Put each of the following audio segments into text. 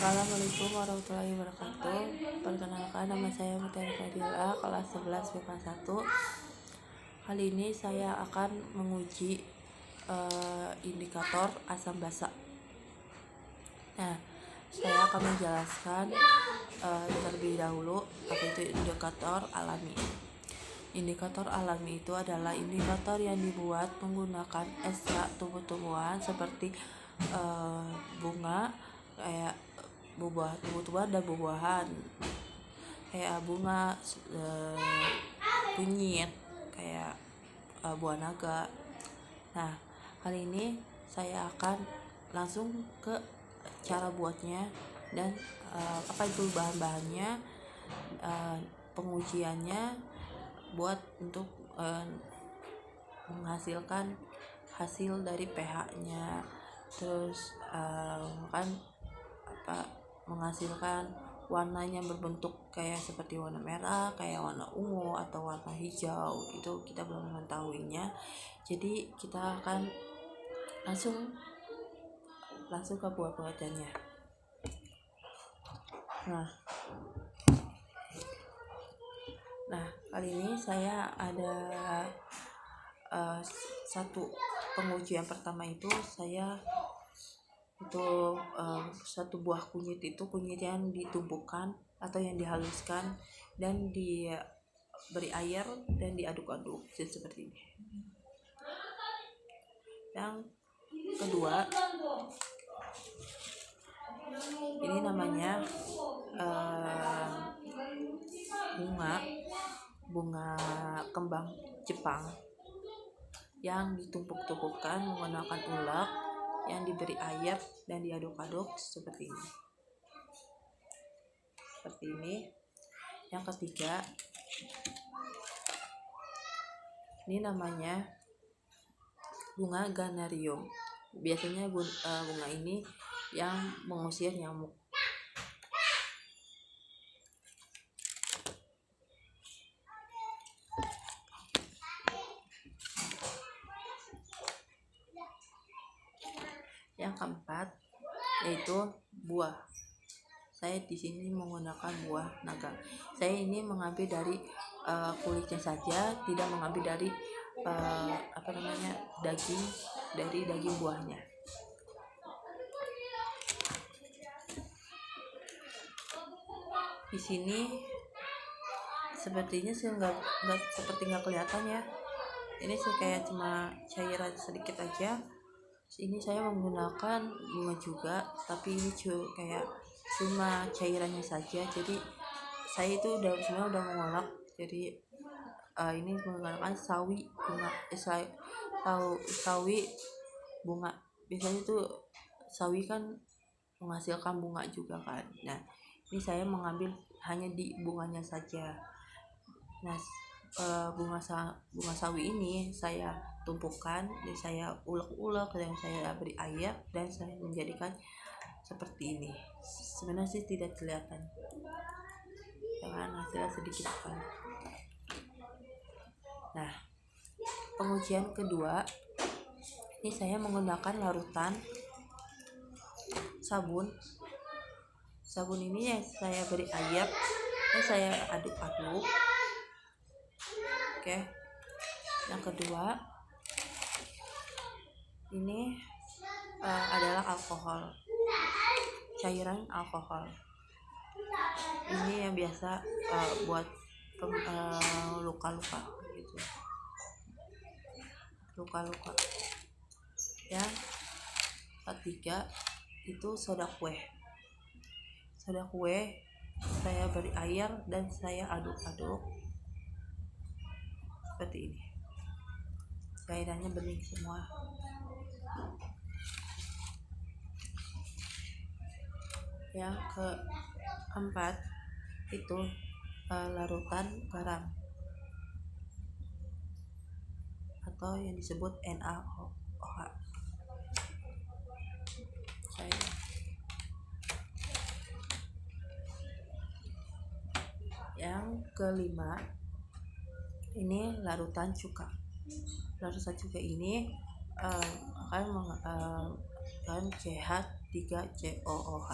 Assalamualaikum warahmatullahi wabarakatuh. Perkenalkan, nama saya Mutiara Fadila, kelas 11 MIPA 1. Kali ini saya akan menguji indikator asam basa. Nah, saya akan menjelaskan terlebih dahulu apa itu indikator alami. Indikator alami itu adalah indikator yang dibuat menggunakan ekstrak tumbuh-tumbuhan seperti bunga, kayak tumbuh-tumbuhan dan buah-buahan, kayak bunga, kunyit, kayak buah naga. Nah, kali ini saya akan langsung ke cara buatnya dan apa itu bahan-bahannya, pengujiannya buat untuk menghasilkan hasil dari pH-nya, terus menghasilkan warnanya berbentuk kayak seperti warna merah, kayak warna ungu atau warna hijau. Itu kita belum mengetahuinya, jadi kita akan langsung ke buah-buahannya. Nah, kali ini saya ada satu pengujian pertama itu saya satu buah kunyit yang ditumbukkan atau yang dihaluskan dan diberi air dan diaduk-aduk seperti ini. Yang kedua, ini namanya bunga kembang Jepang yang ditumpuk-tumpukkan menggunakan ulek yang diberi air dan diaduk-aduk seperti ini. Yang ketiga, ini namanya bunga ganarium. Biasanya bunga ini yang mengusir nyamuk. Yang keempat yaitu buah. Saya di sini menggunakan buah naga. Saya ini mengambil dari kulitnya saja, tidak mengambil dari daging buahnya. Di sini sepertinya sih nggak kelihatan ya. Ini sih kayak cuma cairan sedikit aja. Ini saya menggunakan bunga juga, tapi ini kayak cuma cairannya saja. Jadi saya itu sebenarnya udah mengolok. Jadi ini menggunakan sawi bunga. Biasanya itu sawi kan menghasilkan bunga juga kan. Nah, ini saya mengambil hanya di bunganya saja. Nah, bunga sawi ini saya tumpukan dan saya ulek-ulek dan saya beri air dan saya menjadikan seperti ini. Sebenarnya sih tidak kelihatan karena hasilnya sedikit kan. Nah, pengujian kedua ini saya menggunakan larutan sabun ini yang saya beri air dan saya aduk-aduk. Oke. Yang kedua, ini adalah alkohol, cairan alkohol. Ini yang biasa buat luka-luka gitu. Luka-luka. Yang ketiga itu soda kue. Saya beri air dan saya aduk-aduk seperti ini. Cairannya bening semua. Yang keempat itu larutan garam atau yang disebut NaOH. Yang kelima, ini larutan cuka. Larutan cuka ini akan CH3COOH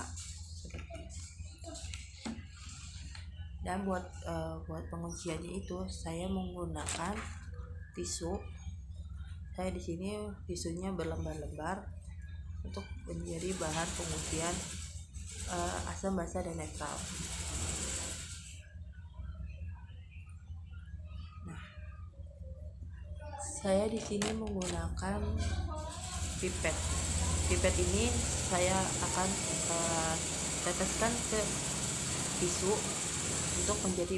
seperti Dan buat pengunciannya itu saya menggunakan tisu. Saya di sini tisunya berlembar-lembar untuk menjadi bahan penguncian asam, basa, dan netral. Nah, saya di sini menggunakan pipet. Pipet ini saya akan teteskan ke tisu untuk menjadi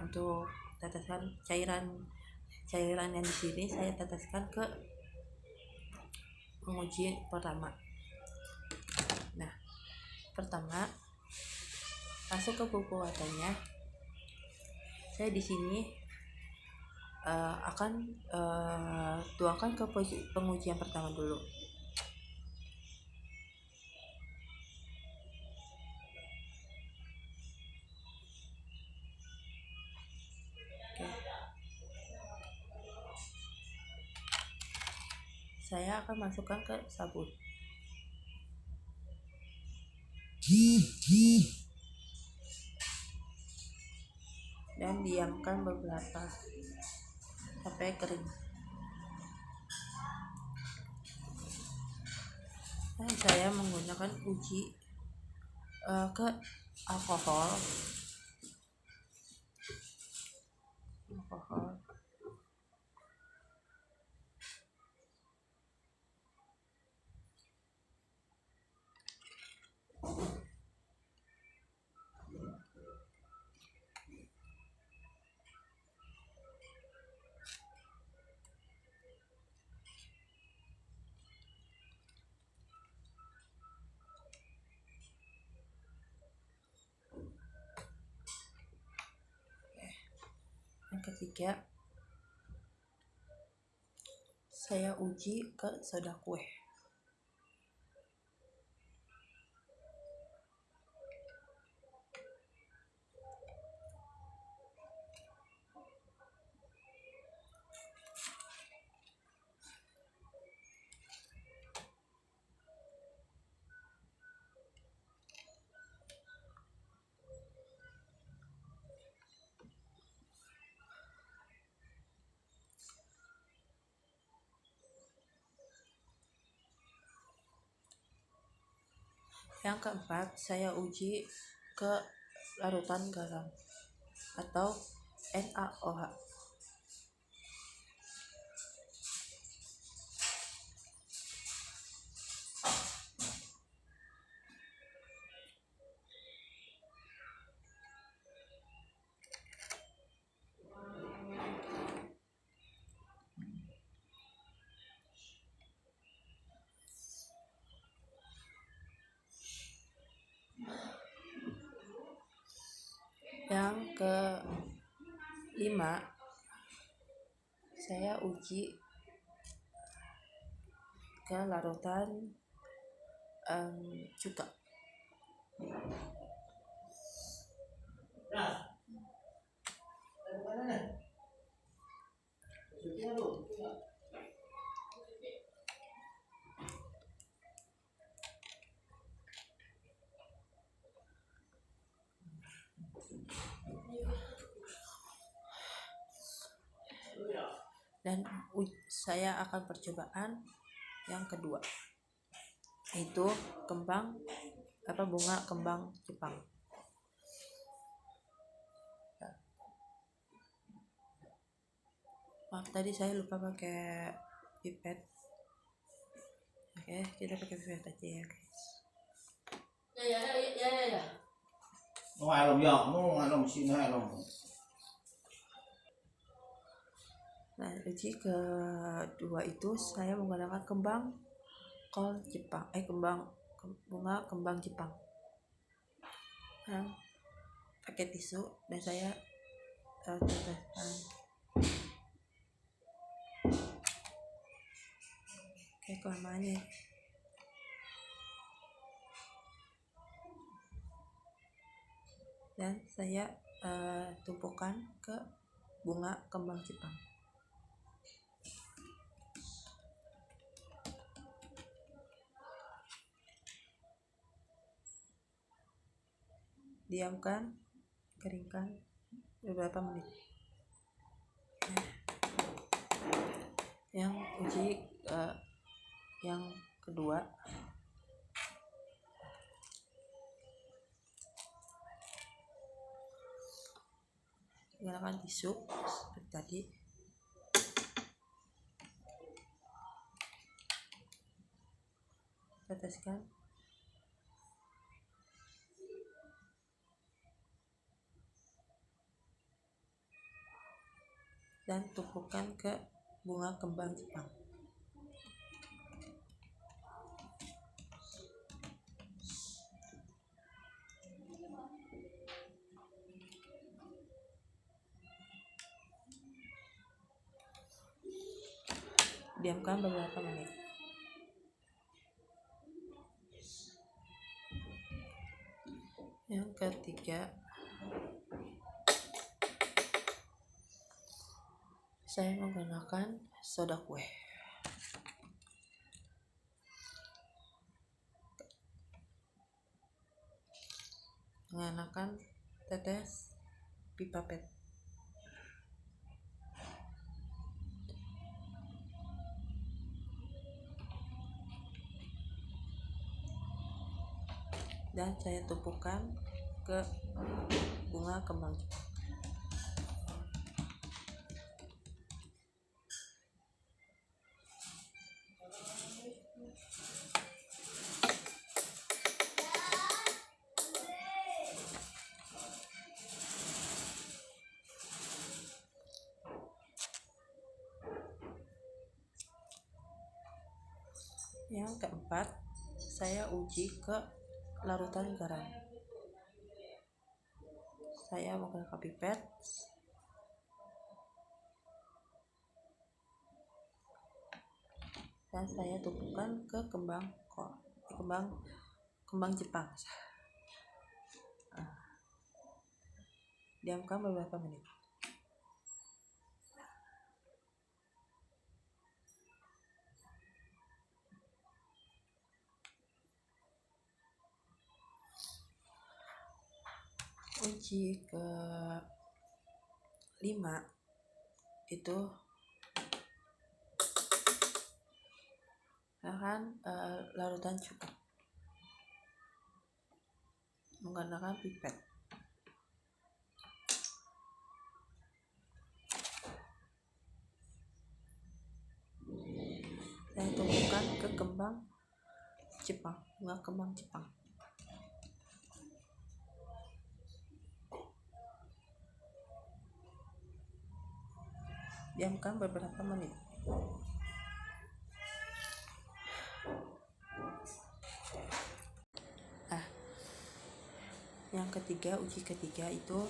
untuk tetesan cairan yang di sini saya teteskan ke penguji pertama. Nah, pertama masuk ke buku watanya. Saya di sini akan tuangkan ke pengujian pertama dulu. Saya akan masukkan ke sabun dan diamkan beberapa sampai kering. Dan saya menggunakan uji ke alkohol yang ketiga saya uji ke soda kue. Yang keempat, saya uji ke larutan garam atau NaOH. Yang kelima, saya uji ke larutan cuka. Dan saya akan percobaan yang kedua, yaitu bunga kembang Jepang. Maaf tadi saya lupa pakai pipet. Oke, kita pakai pipet aja ya guys. Nah, uji kedua itu saya menggunakan kembang kol Jepang, bunga kembang Jepang. Nah, pakai tisu dan saya teteskan. Kayak kelamaan. Dan saya tumpukan ke bunga kembang Jepang. Diamkan keringkan beberapa menit. Yang uji yang kedua, gunakan tisu seperti tadi. Teteskan dan tumpukan ke bunga kembang Jepang. Diamkan beberapa menit. Yang ketiga, saya menggunakan soda kue. Menggunakan tetes pipa PET. Dan saya tumpukan ke bunga kembang Jepang. Yang keempat, saya uji ke larutan garam. Saya menggunakan pipet dan saya tumpukan ke kembang Jepang. Diamkan beberapa menit. Uji ke 5 itu akan larutan cuka menggunakan pipet. Saya tumpukan ke bunga kembang Jepang. Diamkan beberapa menit. Yang ketiga, uji ketiga itu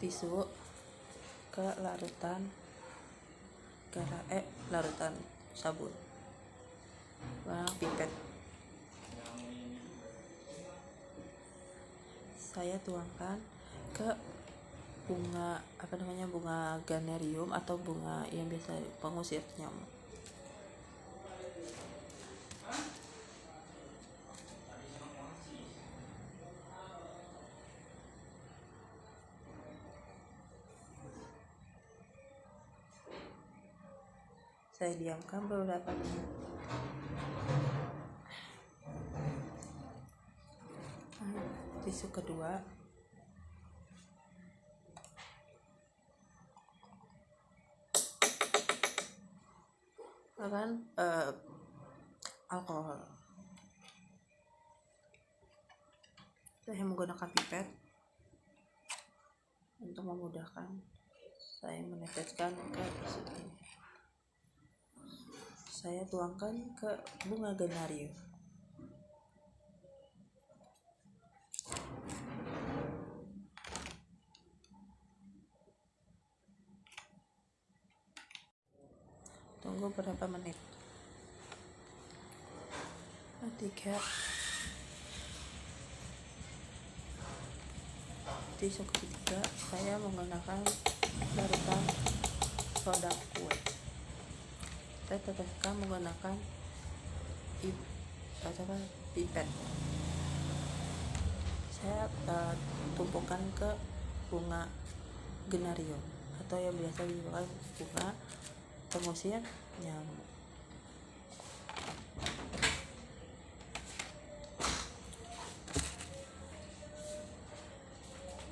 tisu ke larutan sabun pipet. Saya tuangkan ke bunga ganarium atau bunga yang biasa pengusir nyamuk. Saya diamkan beberapa menit. Tisu kedua, akan alkohol. Saya menggunakan pipet untuk memudahkan. Saya meneteskan ke tisu ini. Saya tuangkan ke bunga ganarium. Tunggu beberapa menit. Tisu ketiga, saya menggunakan larutan soda kue. saya teteskan menggunakan pipet. Saya tumpukan ke bunga genarium atau yang biasa disebut bunga pengusir nyamuk.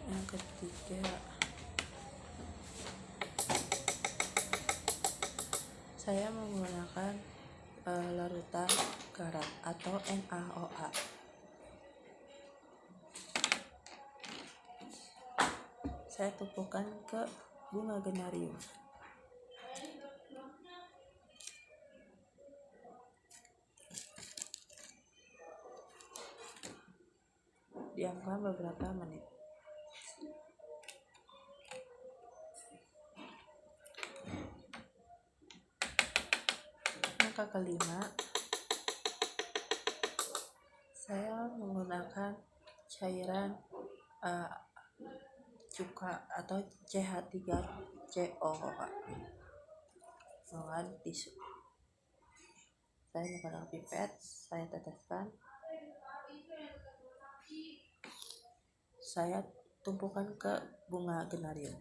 Yang ketiga, saya menggunakan larutan garam atau NaOH. Saya tumpukan ke bunga genarium. Diamkan beberapa menit. Langkah kelima, saya menggunakan cairan cuka atau CH3COOH dengan tisu. Saya menggunakan pipet, saya teteskan, saya tumpukan ke bunga genarium.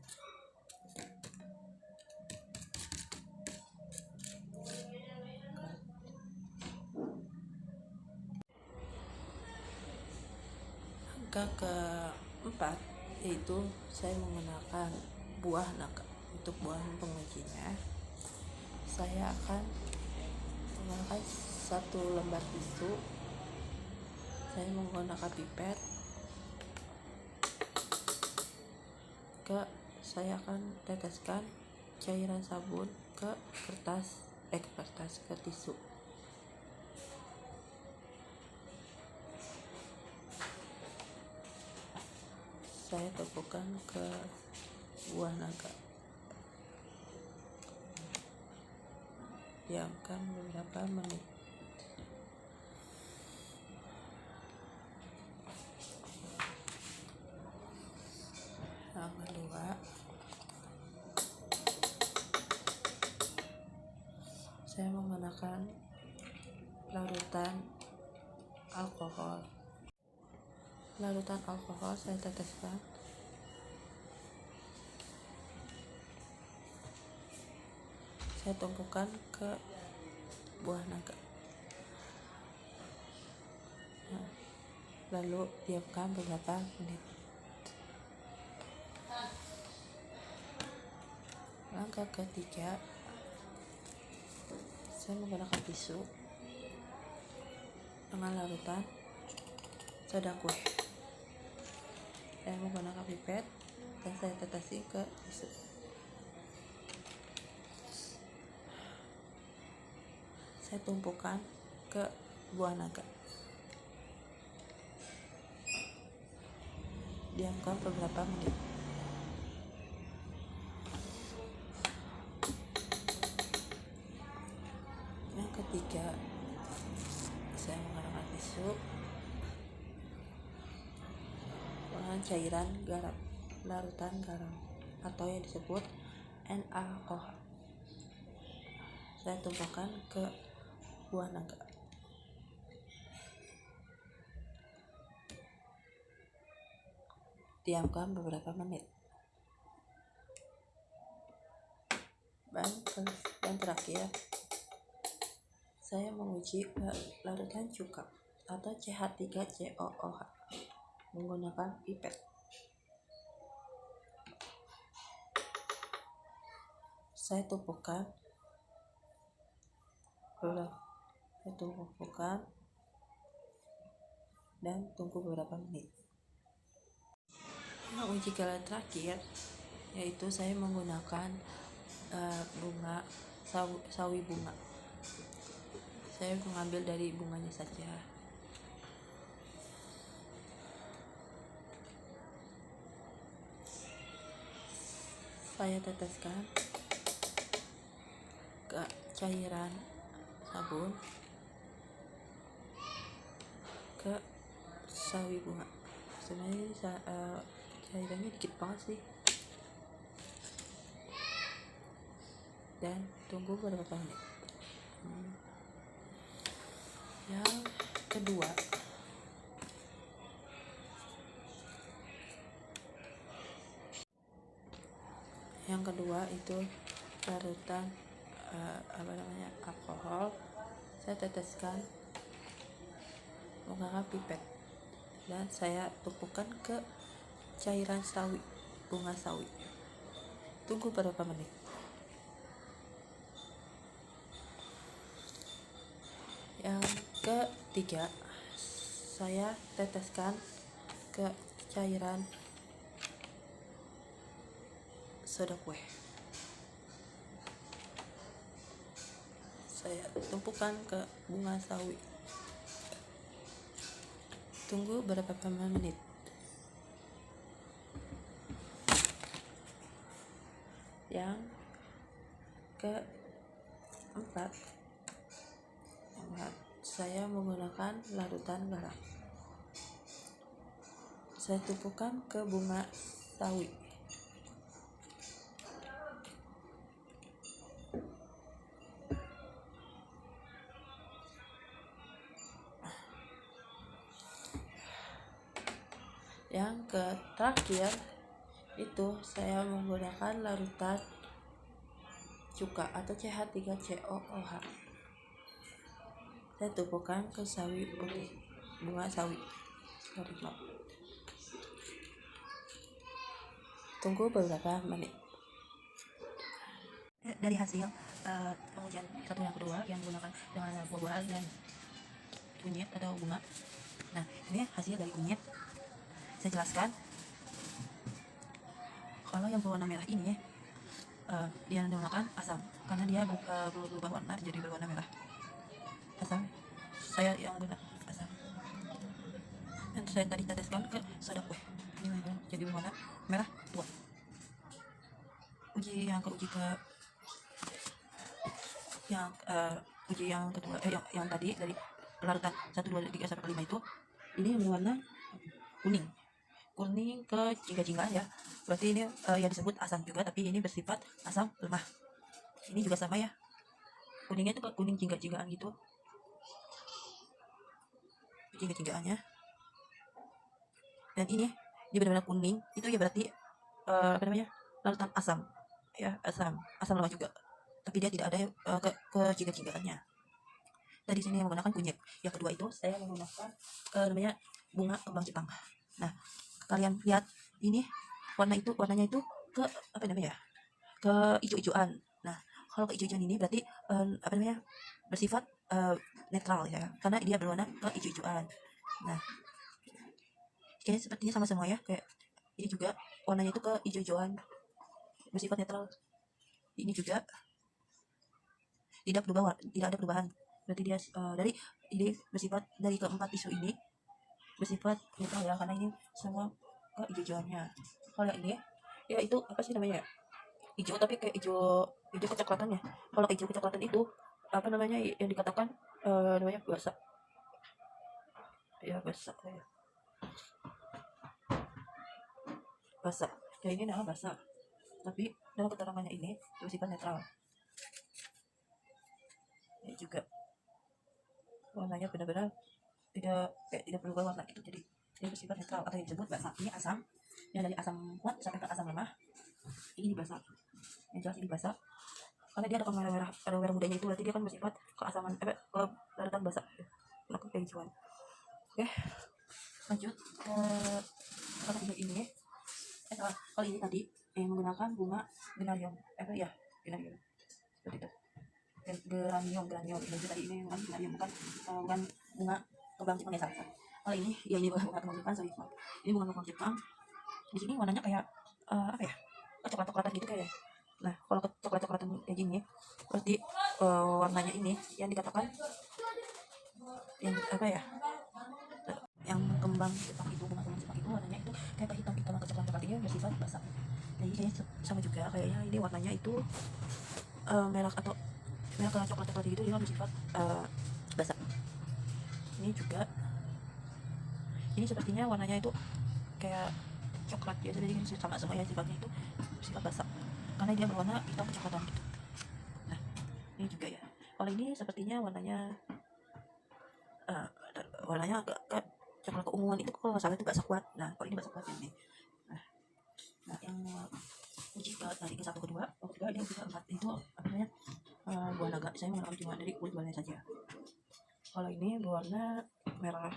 Langkah keempat, yaitu saya menggunakan buah naga. Untuk buah pengujinya, saya akan menggunakan 1 lembar tisu. Saya menggunakan pipet. Saya akan teteskan cairan sabun ke ke tisu. Saya tumpukan ke buah naga. Diamkan beberapa menit. Yang kedua, saya menggunakan larutan alkohol. Saya teteskan. Saya tumpukan ke buah naga. Lalu diamkan beberapa menit. Langkah ketiga, saya menggunakan tisu dengan larutan soda kue. Saya menggunakan pipet dan saya tetesi ke tisu. Saya tumpukan ke buah naga. Diamkan beberapa menit. Yang ketiga, saya menggunakan tisu dengan cairan garam, larutan garam atau yang disebut NaOH. Saya tumpahkan ke buah naga. Diamkan beberapa menit. Dan terakhir, saya menguji larutan cuka atau CH3COOH menggunakan pipet. Saya tumpukan dan tunggu beberapa menit. Nah, uji kalian terakhir yaitu saya menggunakan bunga sawi bunga. Saya mengambil dari bunganya saja. Saya teteskan ke cairan sabun ke sawi bunga. Sebenarnya cairannya dikit banget sih. Dan tunggu beberapa menit. Yang kedua, itu larutan alkohol. Saya teteskan menggunakan pipet dan saya tumpukan ke cairan sawi, bunga sawi. Tunggu beberapa menit. Yang ketiga, saya teteskan ke cairan soda kue. Saya tumpukan ke bunga sawi. Tunggu beberapa menit. Yang keempat, saya menggunakan larutan garam. Saya tumpukan ke bunga sawi. Yang terakhir itu saya menggunakan larutan cuka atau CH3COOH. Saya tumpukan ke sawi putih, bunga sawi. Tunggu beberapa menit. Dari hasil pengujian satu yang kedua yang menggunakan dengan buah-buahan dan kunyit atau bunga. Nah, ini hasil dari kunyit. Saya jelaskan kalau yang berwarna merah ini dia menggunakan asam karena dia berubah warna jadi berwarna merah. Asam, saya yang guna asam. Dan saya tadi teteskan ke soda kue. Ini jadi berwarna merah tua. Uji yang kedua, yang tadi dari larutan 1, 2, 3, sampai 5 itu, ini berwarna kuning ke jingga-jinggaan ya. Berarti ini yang disebut asam juga, tapi ini bersifat asam lemah. Ini juga sama ya, kuningnya itu kuning jingga-jinggaan gitu, jingga-jinggaannya. Dan ini dia benar-benar kuning, itu ya berarti larutan asam ya, asam lemah juga, tapi dia tidak ada ke jingga-jinggaannya. Tadi sini yang menggunakan kunyit. Yang kedua itu saya menggunakan bunga kembang Jepang. Nah, kalian lihat ini warnanya itu ke ke hijau-hijauan. Nah, kalau ke hijau-hijauan ini berarti bersifat netral ya, karena dia berwarna ke hijau-hijauan. Nah, kayaknya sepertinya sama semua ya, kayak ini juga warnanya itu ke hijau-hijauan, bersifat netral. Ini juga tidak ada perubahan. Berarti dia ini bersifat dari keempat isu ini bersifat netral ya, karena ini semua ke hijau-hijauannya. Kalau yang ini ya itu apa sih namanya ya, hijau tapi kayak hijau kecoklatan ya. Kalau hijau kecoklatan itu yang dikatakan namanya basah ya, basah ya, ini nama basah, tapi dalam keterangannya ini bersifat netral. Ini juga warnanya benar-benar tidak berubah warna gitu, jadi dia bersifat netral atau yang disebut basah. Ini asam, yang dari asam kuat sampai ke asam lemah. Ini basah, yang jelas ini basah karena dia ada merah mudanya itu, berarti dia kan bersifat keasaman ke larutan basah, ke kehijauan. Oke, lanjut ke ketiga ini. Kalau ini tadi yang menggunakan bunga geranium, geranium seperti itu. Geranium itu tadi, ini bukan geranium, bukan bunga kembang Jepang ya, salah. Kalau ini ya, ini bunga kembang Jepang, sorry, ini bunga kembang Jepang. Di sini warnanya kayak coklat-coklatan gitu kayak. Nah, kalau coklat-coklatan kayak gini berarti warnanya ini yang dikatakan yang kembang Jepang itu, bunga kembang Jepang itu warnanya itu kayak hitam-hitam atau coklat-coklat, ini bersifat basah. Jadi kayaknya sama juga, kayaknya ini warnanya itu merah ke coklat-coklat gitu, dia bersifat basah. Ini juga, ini sepertinya warnanya itu kayak coklat ya, jadi sama semua ya, sifatnya itu bersifat basah karena dia berwarna hitam kecoklatan gitu. Nah, ini juga ya, Kalau ini sepertinya warnanya agak coklat keunguan, itu kalau nggak salah itu bakso kuat. Nah kalau ini bakso kuat ini. Nah yang uji ke dari ke 1 ke 2, ini uji ke 4 itu apa namanya, buah naga. Saya menggunakan cuma dari kulit buahnya saja. Kalau ini berwarna merah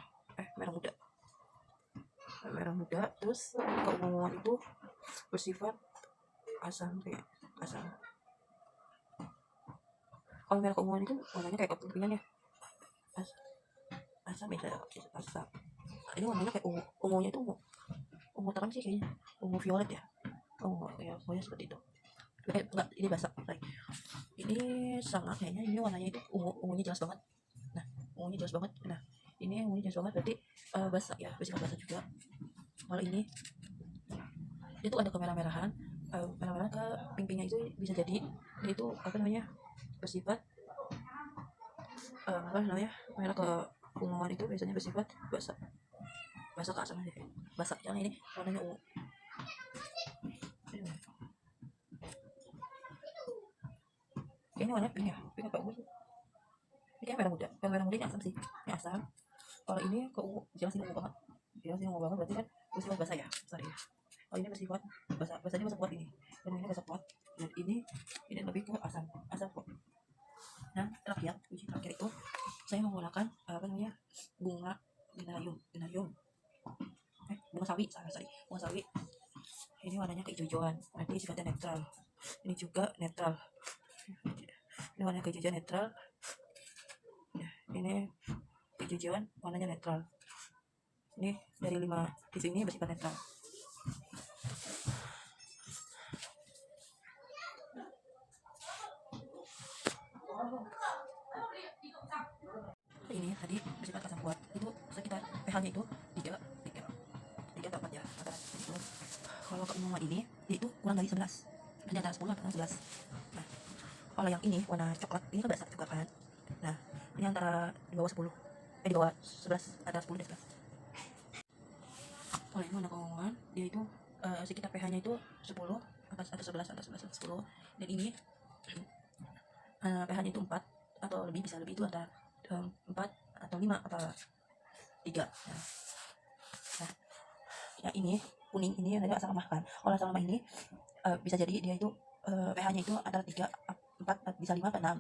muda, terus keunguan itu bersifat asam. Kalau merah keunguan itu warnanya kayak kepingan ya, asam ya, asam. Ini warnanya kayak ungunya itu ungu terang sih kayaknya, ungu violet ya, ya pokoknya seperti itu. Enggak, ini basah. Ini sama kayaknya, ini warnanya itu ungunya jelas banget. Nah ungunya jelas banget. Nah ini ungunya jelas banget berarti basah ya, bersifat basah juga. Kalau ini itu ada kemerah-merahan, merah-merah ke pink-pinknya itu bisa jadi itu apa namanya, bersifat merah ke unguan itu biasanya bersifat basah ke asam aja, basah. Yang ini warnanya ungu. Ini warna pink ya, pink apa ungu? Ini kayak merah muda. Kalau merah muda ini asam sih, ini asam. Kalau ini ke ungu, jelas ini ungu banget, berarti kan bersifat basah ya, sorry ya. Kalau ini bersifat basah, basahnya basah kuat ini, dan ini basah kuat, dan ini lebih ke asam kuat. Nah uji terakhir itu saya menggunakan apa namanya, bunga genarium, bunga sawi, bunga sawi. Ini warnanya kehijauan, nanti sifatnya netral. Ini juga netral. Ini warna kehijauan netral. Ini kehijauan warnanya netral. Ini dari 5 tisu ini bersifat netral. Ini tadi bersifat asam kuat, itu sekitar pH-nya itu 3 atau 4 ya. Kalau keunguan ini itu kurang dari 11, berarti antara 10 atau 11. Nah kalau yang ini warna coklat, ini kan basah juga kan. Nah ini antara di bawah 10, di bawah 11, antara 10 dan 11. Kalau ini warna keunguan, dia itu sekitar pH-nya itu 10 atau 11 atau 10. Dan ini pH-nya itu 4 atau lebih, bisa lebih, itu antara 4 atau 5 atau 3. Nah ya ini kuning ini ada asam lemah kan. Kalau asam lemah ini bisa jadi dia itu pH-nya itu antara 3, 4, bisa 5 atau 6.